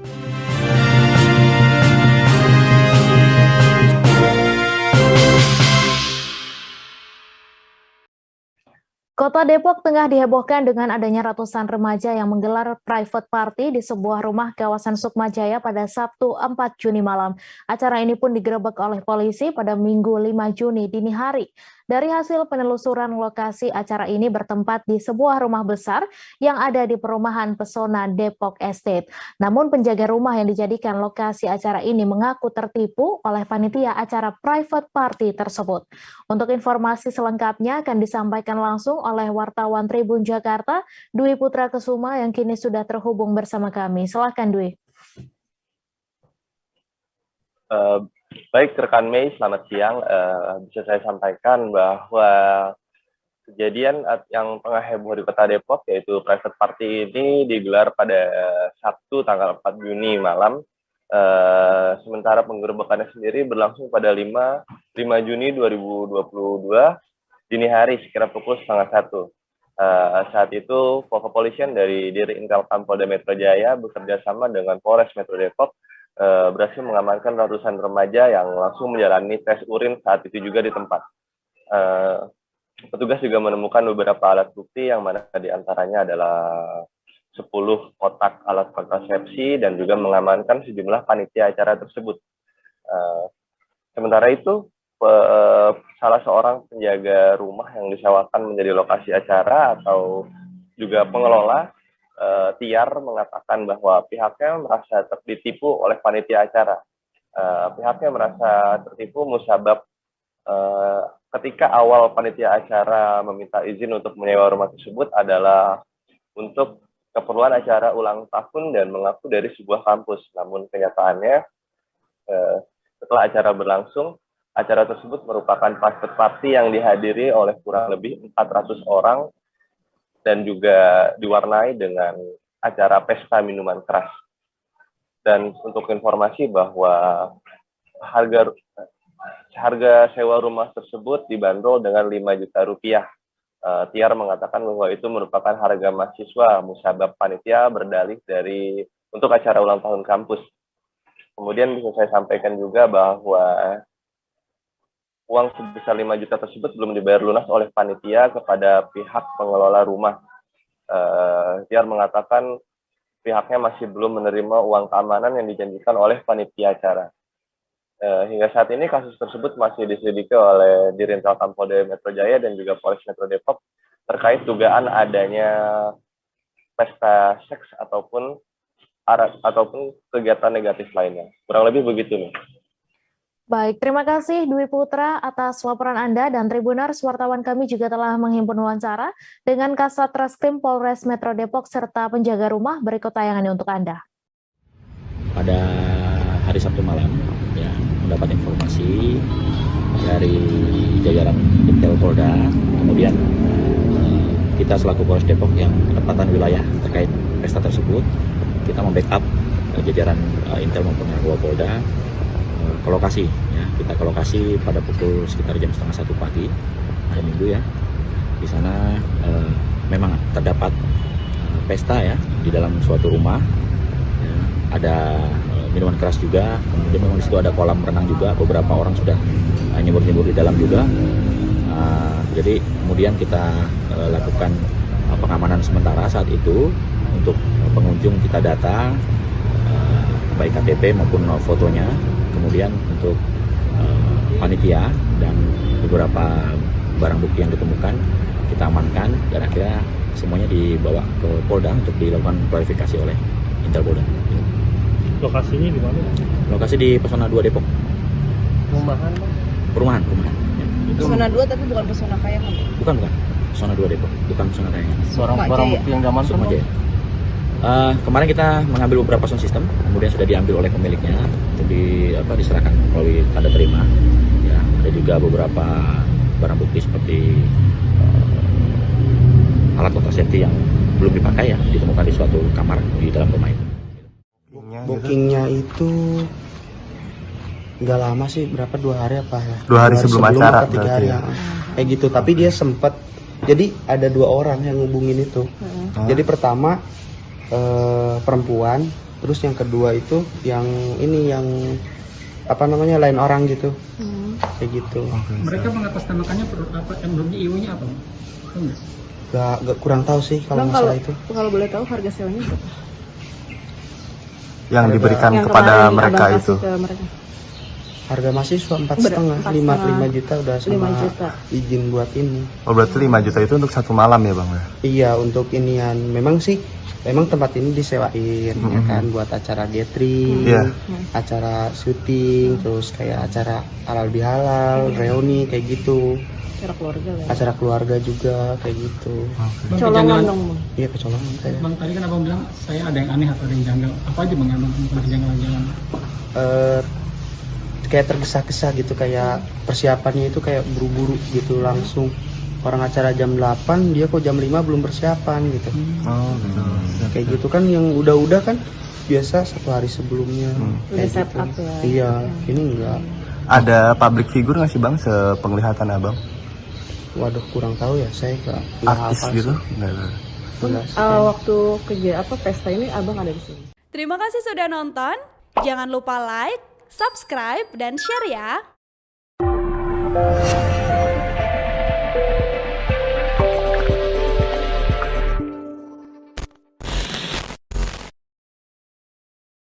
Kota Depok tengah dihebohkan dengan adanya ratusan remaja yang menggelar private party di sebuah rumah kawasan Sukmajaya pada Sabtu 4 Juni malam. Acara ini pun digerebek oleh polisi pada Minggu 5 Juni dini hari. Dari hasil penelusuran lokasi acara ini bertempat di sebuah rumah besar yang ada di perumahan Pesona Depok Estate. Namun penjaga rumah yang dijadikan lokasi acara ini mengaku tertipu oleh panitia acara private party tersebut. Untuk informasi selengkapnya akan disampaikan langsung oleh wartawan Tribun Jakarta, Dwi Putra Kesuma yang kini sudah terhubung bersama kami. Silakan Dwi. Baik, rekan Mei, selamat siang. Bisa saya sampaikan bahwa kejadian yang tengah heboh di Kota Depok, yaitu private party ini digelar pada Sabtu tanggal 4 Juni malam. Sementara penggerebekannya sendiri berlangsung pada 5 Juni 2022 dini hari sekira pukul 12:30. Saat itu kepolisian dari Dirintel Polda Metro Jaya bekerja sama dengan Polres Metro Depok berhasil mengamankan ratusan remaja yang langsung menjalani tes urin saat itu juga di tempat. Petugas juga menemukan beberapa alat bukti yang mana diantaranya adalah 10 kotak alat kontrasepsi dan juga mengamankan sejumlah panitia acara tersebut. Sementara itu, salah seorang penjaga rumah yang disewakan menjadi lokasi acara atau juga pengelola, Tiar, mengatakan bahwa pihaknya merasa ditipu oleh panitia acara. Pihaknya merasa tertipu musabab ketika awal panitia acara meminta izin untuk menyewa rumah tersebut adalah untuk keperluan acara ulang tahun dan mengaku dari sebuah kampus. Namun kenyataannya setelah acara berlangsung, acara tersebut merupakan private party yang dihadiri oleh kurang lebih 400 orang dan juga diwarnai dengan acara pesta minuman keras. Dan untuk informasi bahwa harga sewa rumah tersebut dibanderol dengan 5 juta rupiah. Tiar mengatakan bahwa itu merupakan harga mahasiswa musabab panitia berdalih untuk acara ulang tahun kampus. Kemudian bisa saya sampaikan juga bahwa uang sebesar 5 juta tersebut belum dibayar lunas oleh panitia kepada pihak pengelola rumah. Tiar mengatakan pihaknya masih belum menerima uang keamanan yang dijanjikan oleh panitia acara. Hingga saat ini kasus tersebut masih diselidiki oleh Dirintel Polda Metro Jaya dan juga Polres Metro Depok terkait dugaan adanya pesta seks ataupun kegiatan negatif lainnya. Kurang lebih begitu nih. Baik, terima kasih Dwi Putra atas laporan Anda dan Tribuners, wartawan kami juga telah menghimpun wawancara dengan Kasat Reskrim Polres Metro Depok serta penjaga rumah. Berikut tayangannya untuk Anda. Pada hari Sabtu malam, ya, mendapat informasi dari jajaran Intel Polda, kemudian kita selaku Polres Depok yang penempatan wilayah terkait pesta tersebut, kita membackup jajaran Intel maupun Polda ke lokasi, ya. Kita ke lokasi pada pukul sekitar jam 12:30 pagi hari Minggu, ya. Di sana memang terdapat pesta, ya, di dalam suatu rumah, ya. Ada minuman keras juga, kemudian memang di situ ada kolam renang juga, beberapa orang sudah nyebur-nyebur di dalam juga. Jadi kemudian kita lakukan pengamanan sementara saat itu untuk pengunjung, kita data baik KTP maupun fotonya. Kemudian untuk panitia dan beberapa barang bukti yang ditemukan kita amankan dan akhirnya semuanya dibawa ke Polda untuk dilakukan klarifikasi oleh Intel Polda. Lokasinya di mana? Lokasi di Pesona 2 Depok. Perumahan? Perumahan. Ya. Pesona 2 tapi bukan Pesona Kayangan? Bukan. Pesona 2 Depok, bukan Pesona Kayangan. Barang bukti yang diamankan? Kemarin kita mengambil beberapa sound system, kemudian sudah diambil oleh pemiliknya untuk diserahkan melalui tanda terima. Ya, ada juga beberapa barang bukti seperti alat kontrasepsi yang belum dipakai, ya, ditemukan di suatu kamar di dalam rumah itu. Bookingnya itu nggak lama sih, berapa, 2 hari apa ya? 2 hari sebelum acara, 3 hari ya. Kayak gitu. Tapi dia sempat, jadi ada 2 orang yang ngubungin itu. Jadi pertama perempuan Terus yang kedua itu yang ini yang apa namanya lain orang gitu. Kayak gitu. Mereka mengatasnamakannya apa emblem IO-nya apa? Gak kurang tahu sih kalau Bang, masalah itu. kalau boleh tahu harga sewanya berapa? Yang diberikan Yang kepada kemarin mereka Abang itu. kasih ke mereka. Harga mahasiswa 4,5, 5 juta udah sama 5 juta. izin buat ini. Oh berarti 5 juta itu untuk 1 malam ya bang ya? Iya untuk inian. Memang tempat ini disewain ya kan buat acara gathering, Iya. acara syuting, terus kayak acara halal bihalal, reuni kayak gitu. Acara keluarga lah. Acara keluarga juga kayak gitu. Bang, Colongan kejangan- dong, Bang. Iya kecolongan saya. Bang, tadi kan abang bilang saya ada yang aneh atau ada yang janggal. Apa aja bang yang abang temukan kejanggalan-janggalan? Kayak tergesa-gesa gitu, kayak persiapannya itu kayak buru-buru gitu langsung. Orang acara jam 8, dia kok jam 5 belum persiapan gitu. Oh gitu. Kayak gitu kan yang udah-udah kan biasa 1 hari sebelumnya. Udah Kayak set gitu. up ya. Iya, ini enggak. Ada public figure nggak sih bang sepenglihatan abang? Waduh kurang tahu ya, saya nggak Artis hafal gitu? sih. Nggak ada. Enggak sih. Waktu pesta ini abang ada di sini. Terima kasih sudah nonton. Jangan lupa like, subscribe, dan share ya.